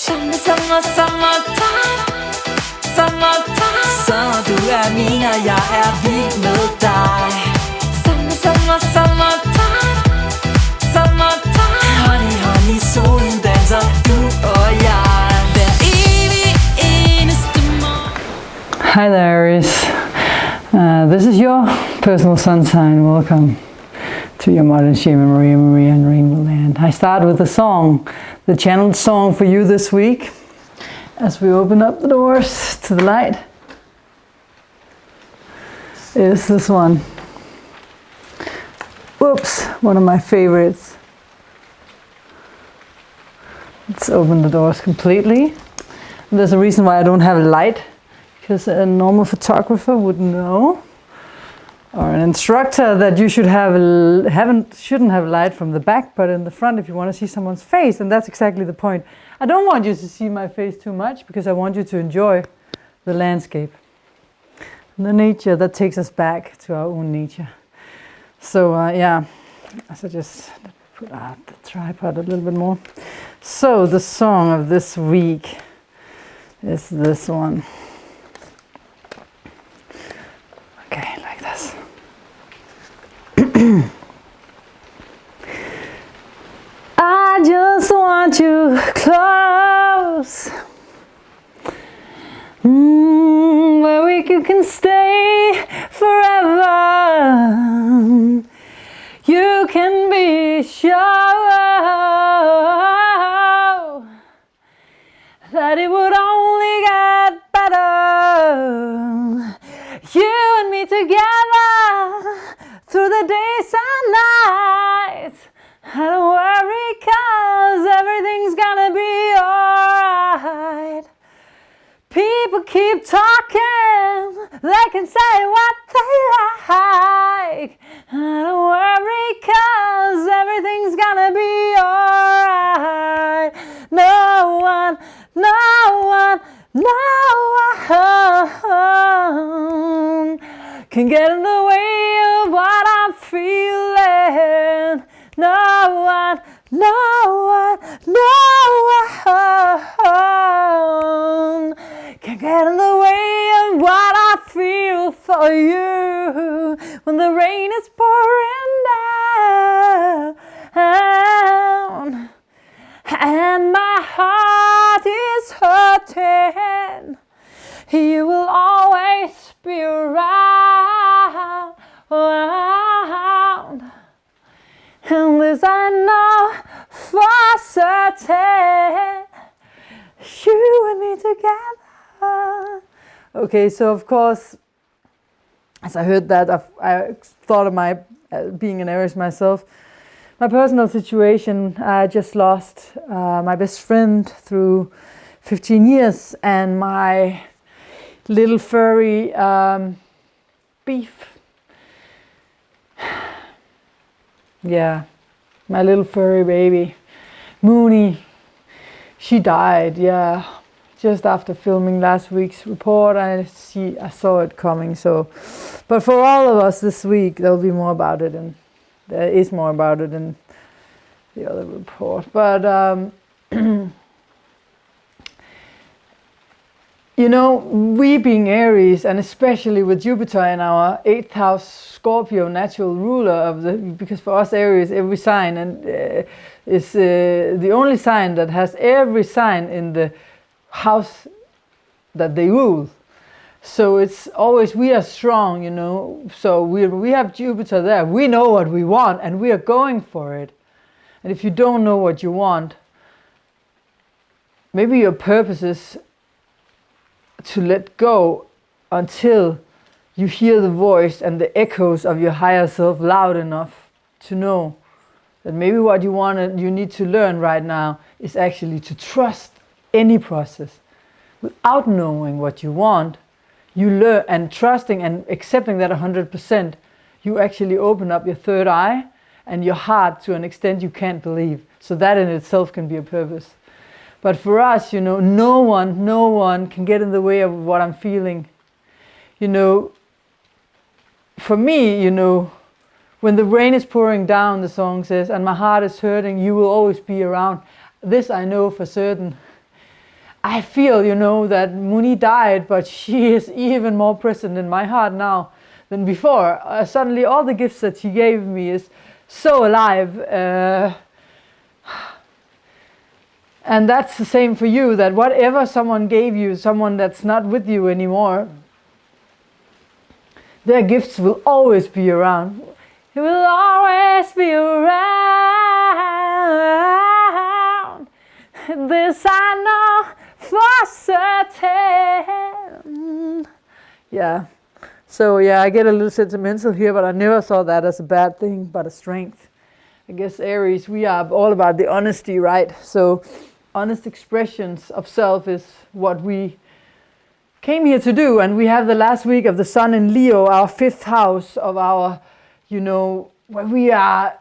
Summertime, summertime. Så du min, og jeg vild med dig. Summertime, summertime. Honey, solen danser, du og jeg. Hver evig eneste morgen. Hi there, Aries. This is your personal sun sign. Welcome to your modern shaman, Maria and RainbowLand. I start with a song, the channeled song for you this week, as we open up the doors to the light, is this one. Whoops, one of my favorites. Let's open the doors completely. There's a reason why I don't have a light, because a normal photographer would know, or an instructor, that you should shouldn't have light from the back, but in the front if you want to see someone's face, and that's exactly the point. I don't want you to see my face too much, because I want you to enjoy the landscape, the nature that takes us back to our own nature. So yeah, so just put out the tripod a little bit more. So the song of this week is this one. Okay, like this. I just want you close, where we can stay forever. You can be sure that it would only get better. You and me together through the days and nights. I don't worry, 'cause everything's gonna be alright. People keep talking, they can say what they like. I don't worry, 'cause everything's gonna be alright. No one can get in the way of what I'm feeling. No one can get in the way of what I feel for you when the rain is pouring down and my heart is hurting. You will always be around. And this I know for certain, you and me together. Okay, so of course, as I heard that, I thought of my being an Aries myself. My personal situation, I just lost my best friend through 15 years, and my little furry beef. Yeah, my little furry baby, Mooney, she died, yeah, just after filming last week's report. I saw it coming, so, but for all of us this week, there'll be more about it, and there is more about it in the other report, but you know, we being Aries, and especially with Jupiter in our 8th house Scorpio, natural ruler of because for us Aries, every sign is the only sign that has every sign in the house that they rule. So it's always, we are strong, you know, so we have Jupiter there. We know what we want and we are going for it. And if you don't know what you want, maybe your purpose is to let go until you hear the voice and the echoes of your higher self loud enough to know that maybe what you need to learn right now is actually to trust any process. Without knowing what you want, you learn, and trusting and accepting that 100%, you actually open up your third eye and your heart to an extent you can't believe. So that in itself can be a purpose. But for us, you know, no one can get in the way of what I'm feeling. You know, for me, you know, when the rain is pouring down, the song says, and my heart is hurting, you will always be around. This I know for certain. I feel, you know, that Muni died, but she is even more present in my heart now than before. Suddenly all the gifts that she gave me is so alive. And that's the same for you, that whatever someone gave you, someone that's not with you anymore, their gifts will always be around. It will always be around. This I know for certain. Yeah. So yeah, I get a little sentimental here, but I never saw that as a bad thing, but a strength. I guess Aries, we are all about the honesty, right? So honest expressions of self is what we came here to do. And we have the last week of the sun in Leo, our 5th house of our, you know, where we are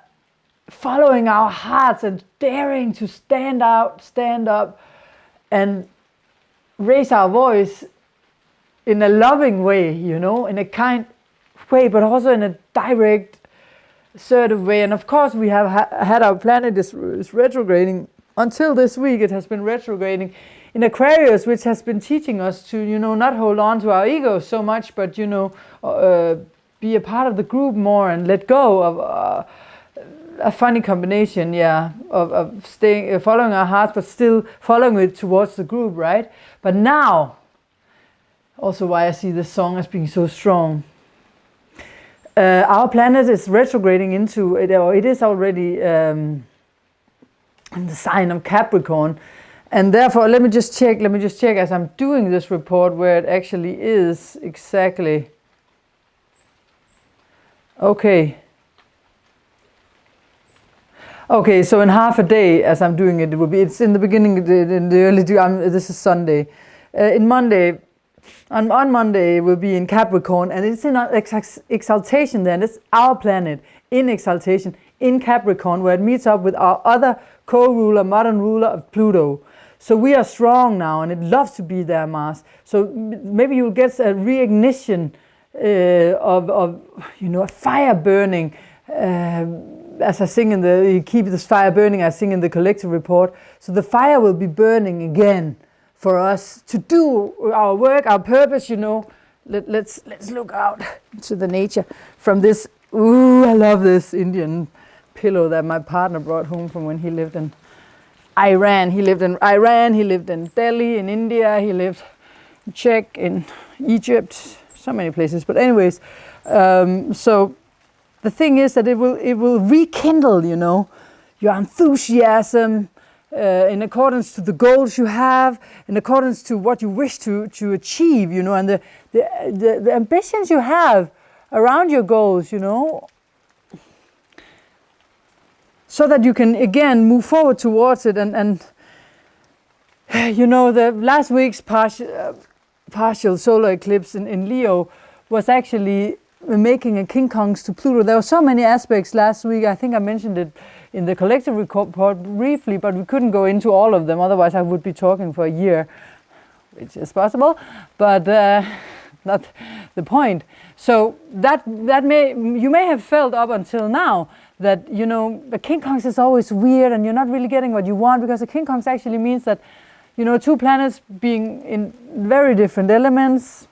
following our hearts and daring to stand out, stand up, and raise our voice in a loving way, you know, in a kind way, but also in a direct, assertive way. And of course, we have had our planet is retrograding. Until this week, it has been retrograding in Aquarius, which has been teaching us to, you know, not hold on to our ego so much, but, you know, be a part of the group more and let go of a funny combination, yeah, of staying, following our hearts, but still following it towards the group, right? But now, also why I see this song as being so strong. Our planet is retrograding into it, or it is already in the sign of Capricorn, and therefore let me just check as I'm doing this report where it actually is exactly. Okay, so in half a day as I'm doing it, it will be, it's in the beginning, in the early, this is Sunday. On Monday it will be in Capricorn, and it's in exaltation then. It's our planet in exaltation in Capricorn, where it meets up with our other co-ruler, modern ruler of Pluto. So we are strong now, and it loves to be there, Mars. So maybe you'll get a reignition of you know, a fire burning. As I sing in the, you keep this fire burning, I sing in the collective report. So the fire will be burning again for us to do our work, our purpose, you know. Let's look out to the nature from this. Ooh, I love this Indian pillow that my partner brought home from when he lived in Iran. He lived in Iran, he lived in Delhi, in India, he lived in Czech, in Egypt, so many places. But anyways, so the thing is that it will rekindle, you know, your enthusiasm in accordance to the goals you have, in accordance to what you wish to achieve, you know, and the ambitions you have around your goals, you know, so that you can again move forward towards it. And you know, the last week's partial solar eclipse in Leo was actually making a King Kongs to Pluto. There were so many aspects last week. I think I mentioned it in the collective report briefly, but we couldn't go into all of them. Otherwise, I would be talking for a year, which is possible, but not the point. So that you may have felt up until now that, you know, the King Kongs is always weird and you're not really getting what you want, because the King Kongs actually means that, you know, two planets being in very different elements.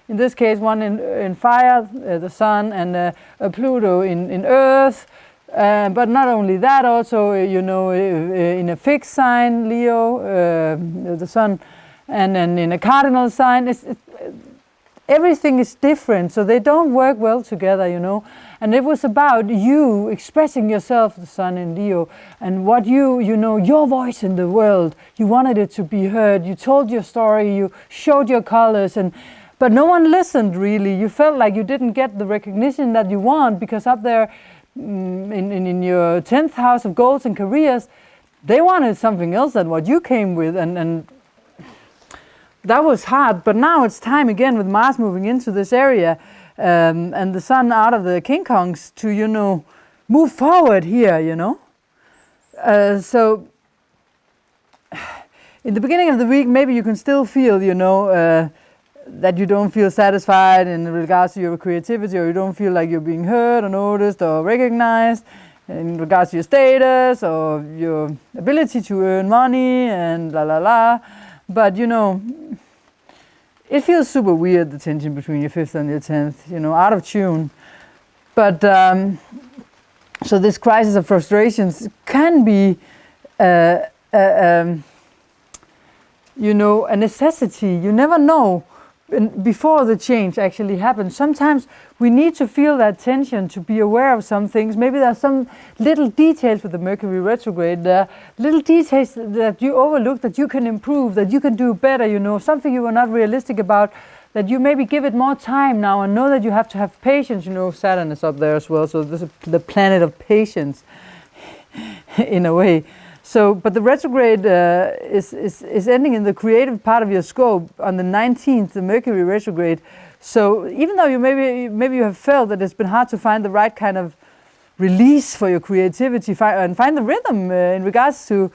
In this case, one in fire, the sun, and Pluto in earth. But not only that, also, you know, in a fixed sign, Leo, the sun, and then in a cardinal sign, everything is different, so they don't work well together, you know. And it was about you expressing yourself, the sun in Leo, and what you know, your voice in the world. You wanted it to be heard. You told your story. You showed your colors, but no one listened really. You felt like you didn't get the recognition that you want, because up there in your 10th house of goals and careers, they wanted something else than what you came with, and that was hard. But now it's time again, with Mars moving into this area and the sun out of the King Kongs, to, you know, move forward here, you know. So in the beginning of the week, maybe you can still feel, you know, that you don't feel satisfied in regards to your creativity, or you don't feel like you're being heard or noticed or recognized in regards to your status or your ability to earn money and la la la. But you know, it feels super weird, the tension between your 5th and your 10th, you know, out of tune. But so this crisis of frustrations can be you know, a necessity. You never know before the change actually happens. Sometimes we need to feel that tension to be aware of some things. Maybe there are some little details with the Mercury retrograde, little details that you overlook, that you can improve, that you can do better, you know, something you were not realistic about, that you maybe give it more time now and know that you have to have patience. You know, Saturn is up there as well, so this is the planet of patience in a way. So, but the retrograde is ending in the creative part of your scope on the 19th, the Mercury retrograde. So even though you maybe you have felt that it's been hard to find the right kind of release for your creativity and find the rhythm in regards to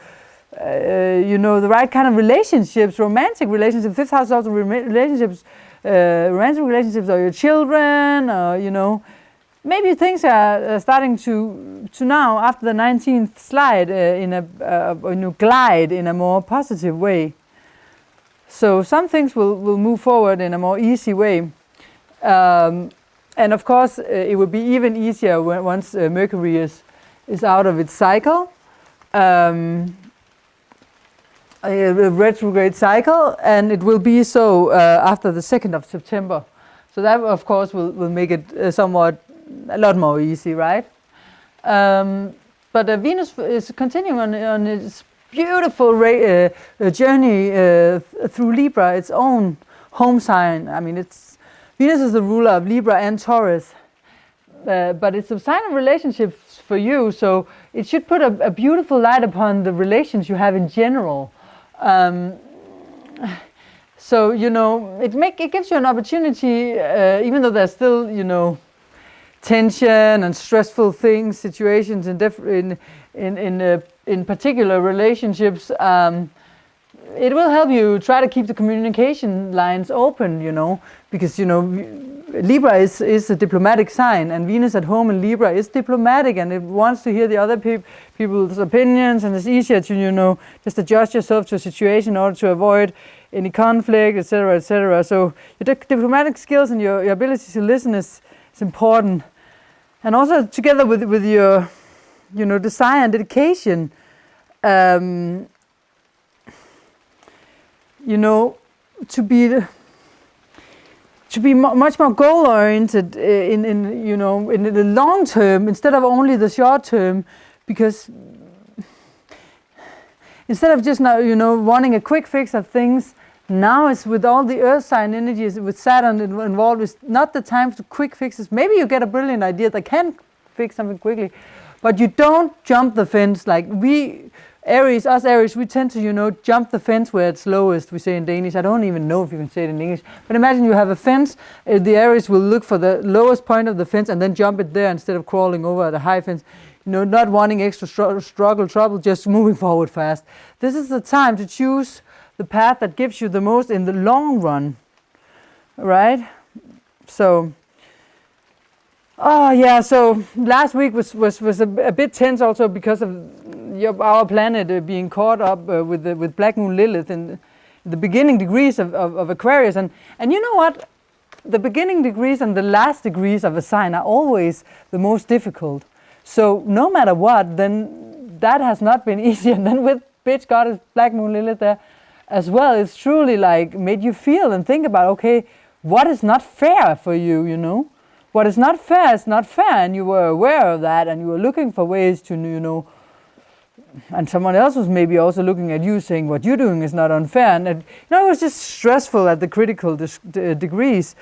you know, the right kind of relationships, romantic relationships, 5th house also relationships, romantic relationships, or your children, or you know. Maybe things are starting to now, after the 19th slide, glide in a more positive way. So some things will move forward in a more easy way. And of course, it will be even easier once Mercury is out of its cycle, a retrograde cycle, and it will be so after the 2nd of September. So that, of course, will make it a lot more easy, right? But Venus is continuing on its beautiful journey through Libra, its own home sign. I mean, Venus is the ruler of Libra and Taurus, but it's a sign of relationships for you, so it should put a beautiful light upon the relations you have in general. So, you know, it gives you an opportunity, even though there's still, you know, tension and stressful things, situations in particular relationships. It will help you try to keep the communication lines open, you know, because, you know, Libra is a diplomatic sign, and Venus at home in Libra is diplomatic, and it wants to hear the other people's opinions, and it's easier to, you know, just adjust yourself to a situation in order to avoid any conflict, etc., etc. So your diplomatic skills and your ability to listen is important, and also together with your, you know, desire and dedication, you know, to be much more goal oriented in you know, in the long term instead of only the short term, because instead of just now, you know, wanting a quick fix of things. Now it's with all the earth sign energies, with Saturn involved, it's not the time for quick fixes. Maybe you get a brilliant idea that can fix something quickly, but you don't jump the fence like us Aries, we tend to, you know, jump the fence where it's lowest, we say in Danish. I don't even know if you can say it in English, but imagine you have a fence, the Aries will look for the lowest point of the fence and then jump it there instead of crawling over the high fence. You know, not wanting extra trouble, just moving forward fast. This is the time to choose the path that gives you the most in the long run, right? So, oh yeah, so last week was a bit tense also because of our planet being caught up with Black Moon Lilith in the beginning degrees of Aquarius, and you know what? The beginning degrees and the last degrees of a sign are always the most difficult. So no matter what, then that has not been easy. And then with bitch goddess Black Moon Lilith there as well, it's truly like made you feel and think about, okay, what is not fair for you, you know? What is not fair is not fair, and you were aware of that, and you were looking for ways to, you know, and someone else was maybe also looking at you saying what you're doing is not unfair, and you know, it was just stressful at the critical degrees.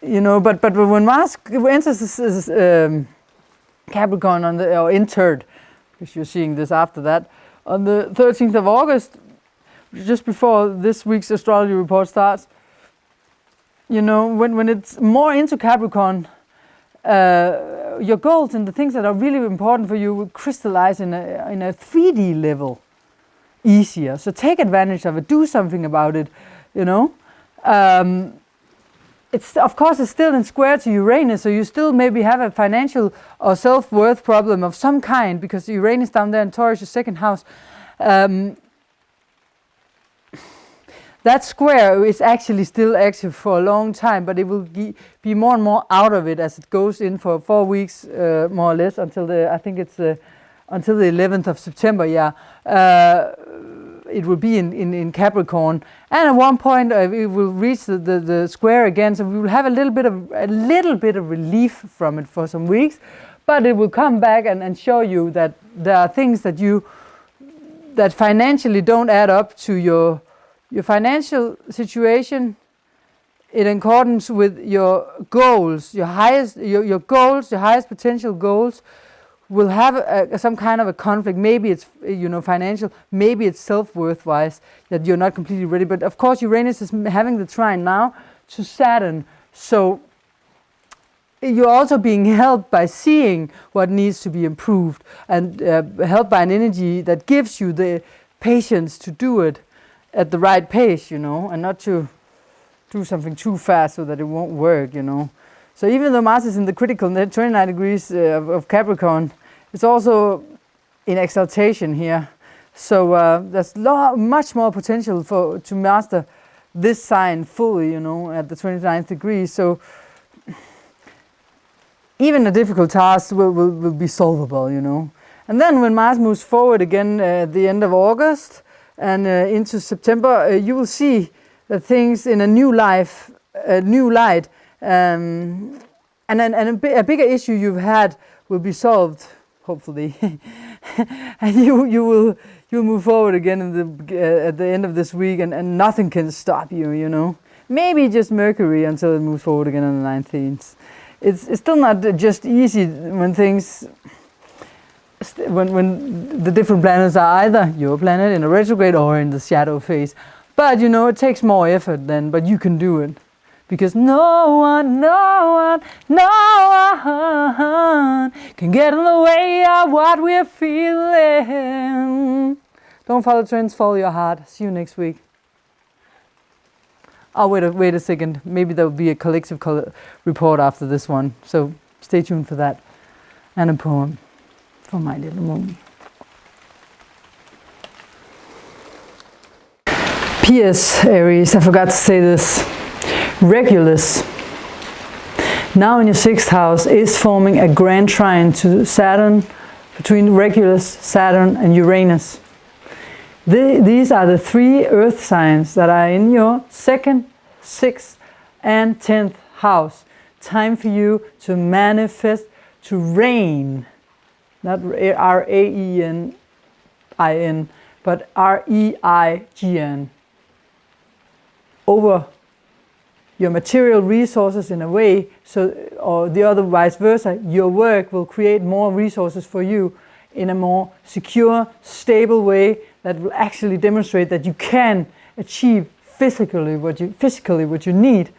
You know, but when Mars enters this, Capricorn or entered, because you're seeing this after that, on the 13th of August, just before this week's astrology report starts, you know, when it's more into Capricorn, your goals and the things that are really important for you will crystallize in a 3D level easier. So take advantage of it, do something about it, you know. It's, of course, it's still in square to Uranus, so you still maybe have a financial or self-worth problem of some kind, because Uranus down there in Taurus, your second house. that square is actually still active for a long time, but it will be more and more out of it as it goes in for 4 weeks, more or less, until I think it's until the 11th of September. Yeah, it will be in Capricorn, and at one point it will reach the square again. So we will have a little bit of relief from it for some weeks, but it will come back and show you that there are things that financially don't add up to your financial situation in accordance with your goals, your highest potential goals will have some kind of a conflict. Maybe it's financial, maybe it's self-worth wise that you're not completely ready. But of course Uranus is having the trine now to Saturn, so you're also being helped by seeing what needs to be improved, and helped by an energy that gives you the patience to do it at the right pace, and not to do something too fast so that it won't work, So even though Mars is in the critical 29 degrees of Capricorn, it's also in exaltation here. So there's much more potential to master this sign fully, at the 29th degree. So even a difficult task will be solvable, And then when Mars moves forward again at the end of August and into September, you will see things in a new light. And a bigger issue you've had will be solved, hopefully. And you'll move forward again at the end of this week, and nothing can stop you, Maybe just Mercury until it moves forward again on the 19th. It's still not just easy when things... when the different planets are either your planet in a retrograde or in the shadow phase. But it takes more effort then, but you can do it. Because no one can get in the way of what we're feeling. Don't follow trends, follow your heart. See you next week. Oh, wait a second. Maybe there will be a collective report after this one. So stay tuned for that. And a poem for my little moon. P.S. Aries, I forgot to say this. Regulus, now in your 6th house, is forming a grand trine to Saturn, between Regulus, Saturn and Uranus. These are the 3 earth signs that are in your 2nd, 6th and 10th house. Time for you to manifest, to reign. Not R-A-E-N-I-N, but R-E-I-G-N. Over your material resources in a way, or the other vice versa, your work will create more resources for you in a more secure, stable way that will actually demonstrate that you can achieve physically what you need.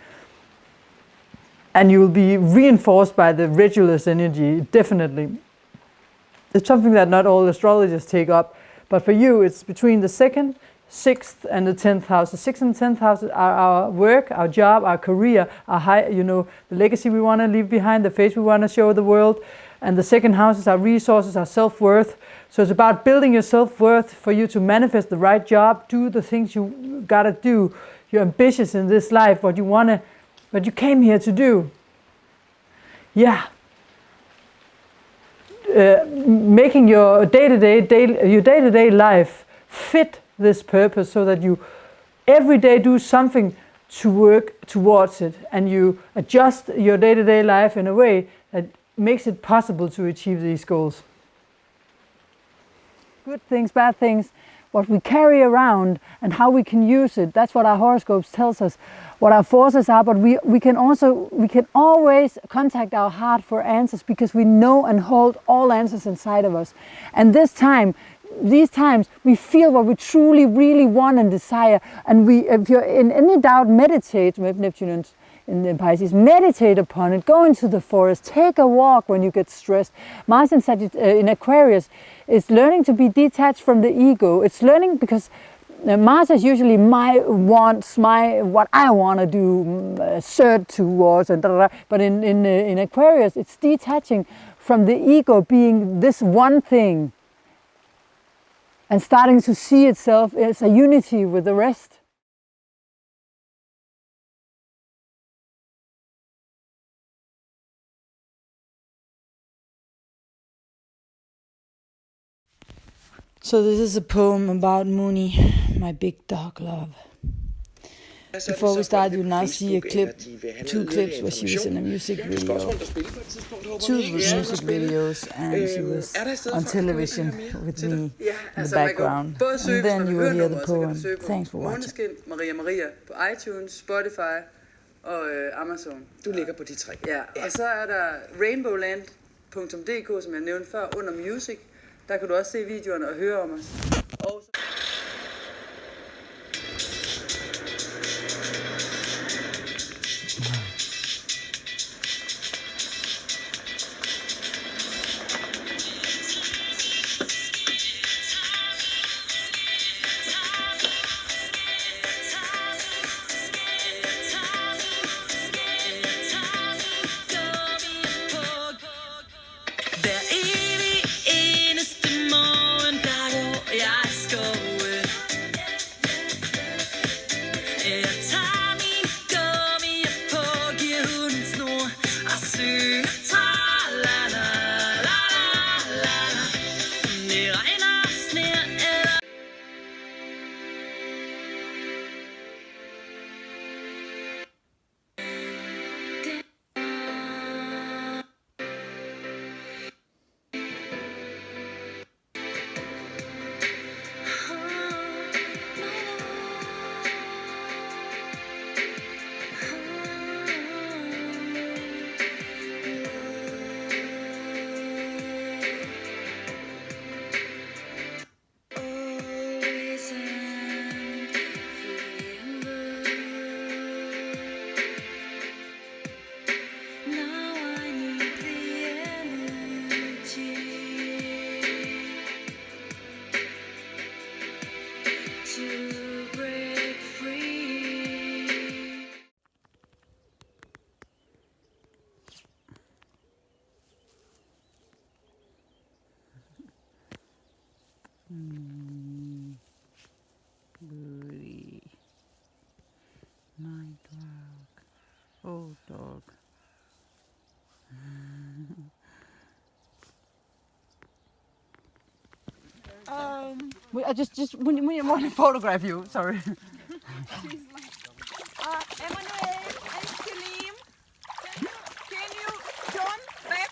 And you will be reinforced by the Regulus energy, definitely. It's something that not all astrologers take up, but for you it's between the 2nd, 6th and the 10th house. The 6th and 10th houses are our work, our job, our career, the legacy we want to leave behind, the face we want to show the world. And the 2nd house is our resources, our self-worth. So it's about building your self-worth for you to manifest the right job, do the things you gotta do. You're ambitious in this life, what you came here to do. Yeah. Making your day-to-day life fit this purpose, so that you every day do something to work towards it, and you adjust your day-to-day life in a way that makes it possible to achieve these goals. Good things, bad things, what we carry around and how we can use it, that's what our horoscopes tells us, what our forces are, but we can always contact our heart for answers, because we know and hold all answers inside of us. And these times we feel what we truly really want and desire, and if you're in any doubt, meditate with Neptune in Pisces, meditate upon it, go into the forest, take a walk when you get stressed. Mars in Aquarius is learning to be detached from the ego. It's learning, because Mars is usually my wants, what I want to do, assert towards, and but in Aquarius it's detaching from the ego being this one thing and starting to see itself as a unity with the rest. So this is a poem about Mooney, my big dog love. Before we start, you'll now see a clip, 2 clips where she was in a music video. 2 music videos, and she was on television with me in the background. And then you will hear the poem. Thanks for watching. Maria på iTunes, Spotify og Amazon. Du ligger på de 3. Ja, og så er der RainbowLand.dk, som jeg nævnte før, under Music. Der kan du også se videoerne og høre om os. Og hver evig eneste morgen, der går jeg i skoven. Jeg tager min gummier på, giver hunden snor og synger tra-la-la-la-la-la. Det regner og sner eller Booty. My dog. Oh, dog. I just we want to photograph you. Sorry. Emmanuel and Salim, can you turn back?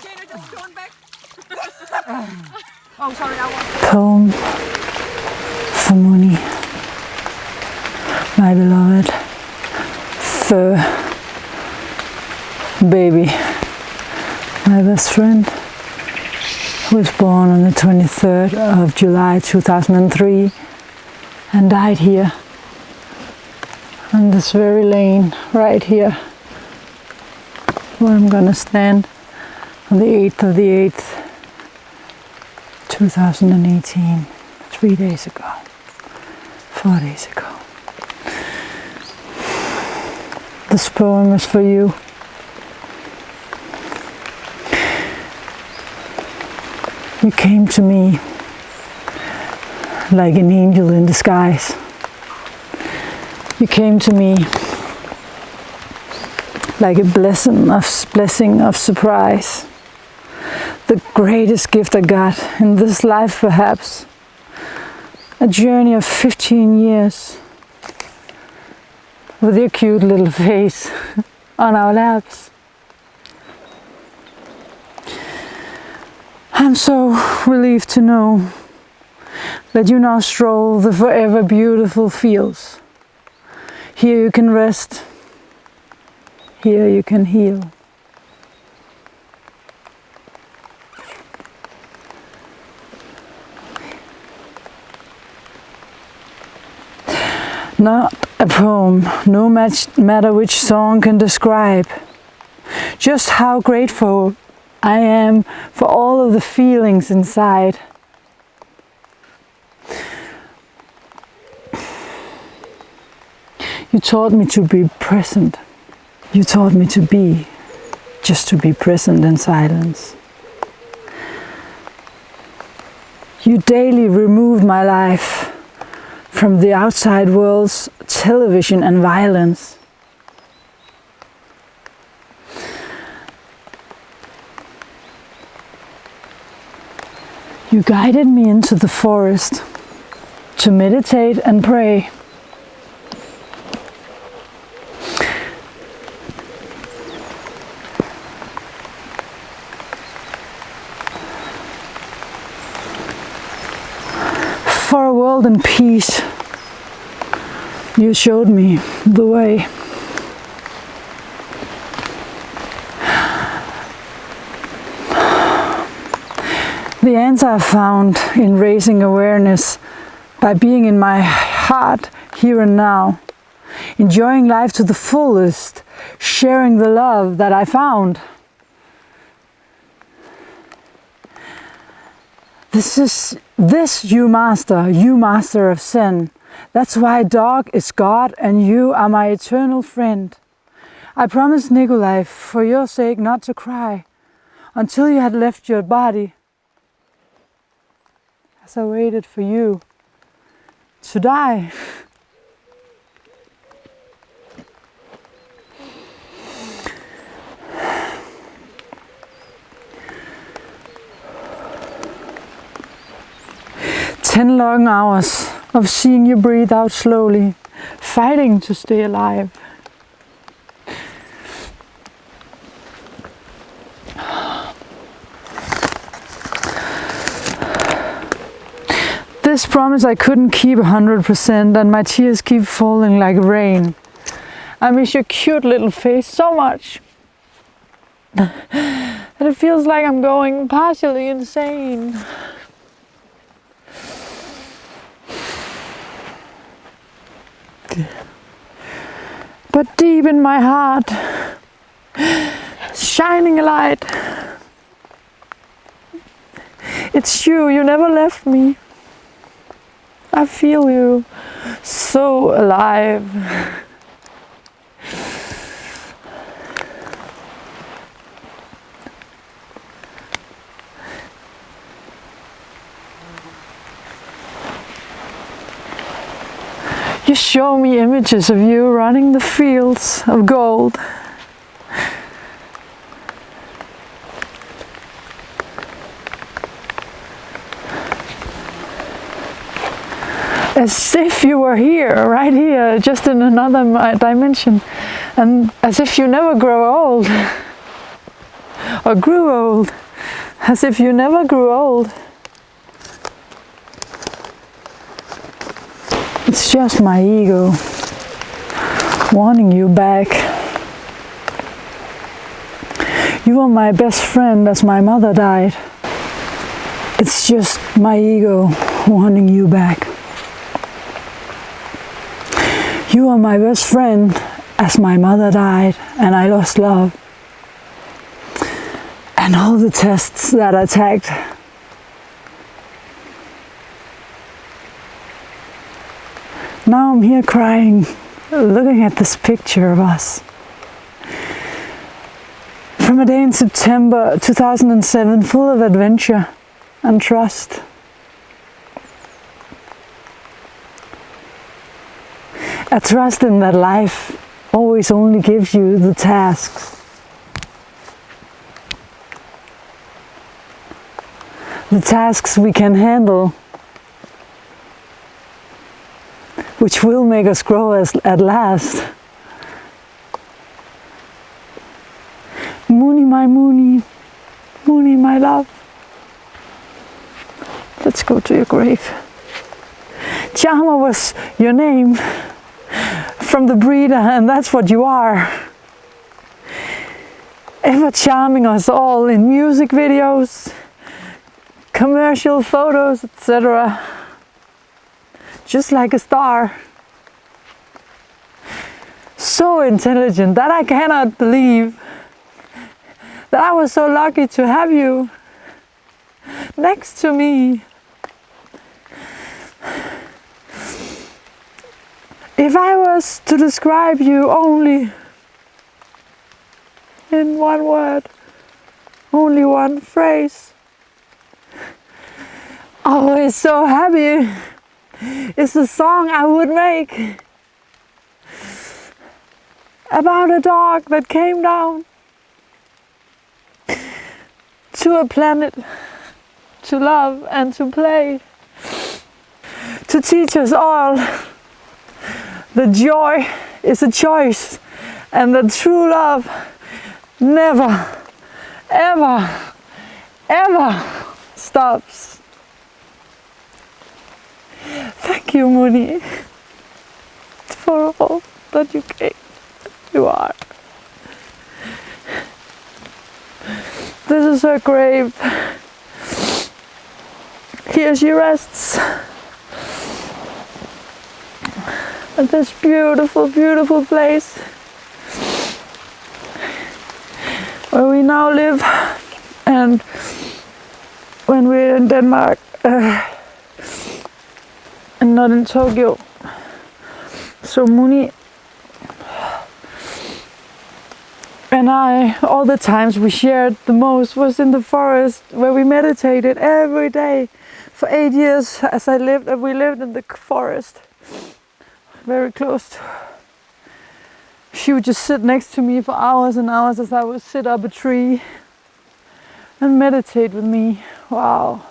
Can you just turn back? Oh, sorry. Poem for Mooney, my beloved fur baby, my best friend, who was born on the 23rd of July 2003 and died here on this very lane right here where I'm gonna stand on the 8th of the 8th 2018, 3 days ago, 4 days ago. This poem is for you. You came to me like an angel in disguise. You came to me like a blessing of surprise. The greatest gift I got in this life, perhaps. A journey of 15 years with your cute little face on our laps. I'm so relieved to know that you now stroll the forever beautiful fields. Here you can rest. Here you can heal. Not a poem, no matter which song can describe just how grateful I am for all of the feelings inside. You taught me to be present. You taught me to be, just to be present in silence. You daily removed my life from the outside world's television and violence. You guided me into the forest to meditate and pray. For a world in peace, you showed me the way. The answer I found in raising awareness by being in my heart here and now, enjoying life to the fullest, sharing the love that I found. This you master of sin. That's why dog is God and you are my eternal friend. I promised Nikolai for your sake not to cry until you had left your body, as I waited for you to die. Ten long hours of seeing you breathe out slowly, fighting to stay alive. This promise I couldn't keep 100%, and my tears keep falling like rain. I miss your cute little face so much that it feels like I'm going partially insane. But deep in my heart, shining a light. It's you never left me. I feel you so alive. You show me images of you running the fields of gold. As if you were here, right here, just in another dimension. And as if you never grow old. Or grew old. As if you never grew old. It's just my ego wanting you back. You were my best friend as my mother died. It's just my ego wanting you back. You were my best friend as my mother died and I lost love. And all the tests that I tagged. Now I'm here crying, looking at this picture of us. From a day in September 2007, full of adventure and trust. A trust in that life always only gives you the tasks. The tasks we can handle, which will make us grow at last. Moony, my Moony, Moony, my love. Let's go to your grave. Charmer was your name. From the breeder, and that's what you are. Ever charming us all in music videos, commercial photos, etc. Just like a star. So intelligent that I cannot believe that I was so lucky to have you next to me. If I was to describe you only in one word, only one phrase, always so happy is the song I would make about a dog that came down to a planet to love and to play, to teach us all that joy is a choice and that true love never, ever, ever stops. Thank you, Mooney, for all that you gave. You are. This is her grave. Here she rests. At this beautiful, beautiful place where we now live. And when we're in Denmark and not in Tokyo. So Mooney and I, all the times we shared the most was in the forest where we meditated every day for 8 years as we lived in the forest, very close to. She would just sit next to me for hours and hours as I would sit up a tree and meditate with me. Wow.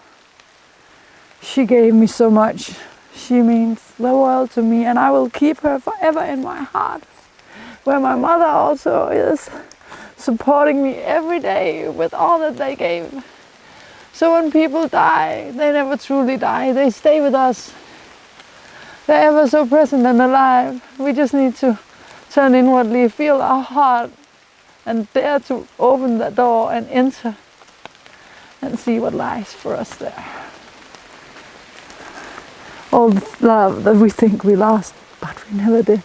She gave me so much. She means the world to me, and I will keep her forever in my heart, where my mother also is, supporting me every day with all that they gave. So when people die, they never truly die. They stay with us. They're ever so present and alive. We just need to turn inwardly, feel our heart, and dare to open the door and enter and see what lies for us there. All the love that we think we lost, but we never did.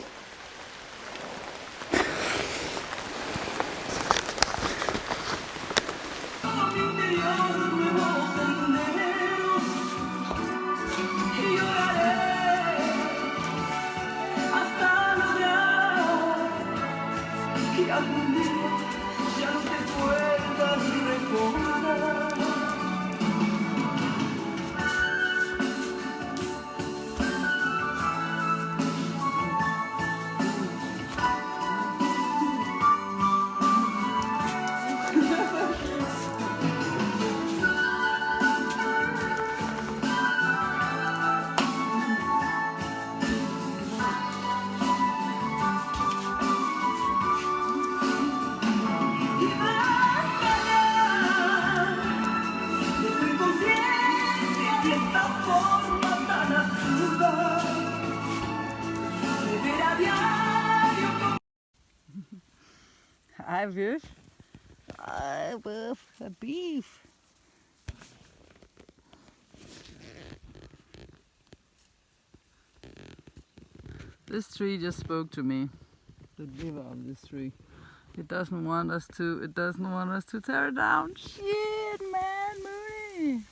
I will a beef. This tree just spoke to me. The giver of this tree. It doesn't want us to tear it down. Shit, man, Mooney.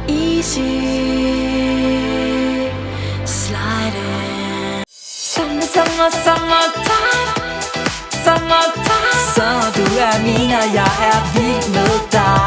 Easy sliding. Summertime. Så du er min, og jeg er vild med dig.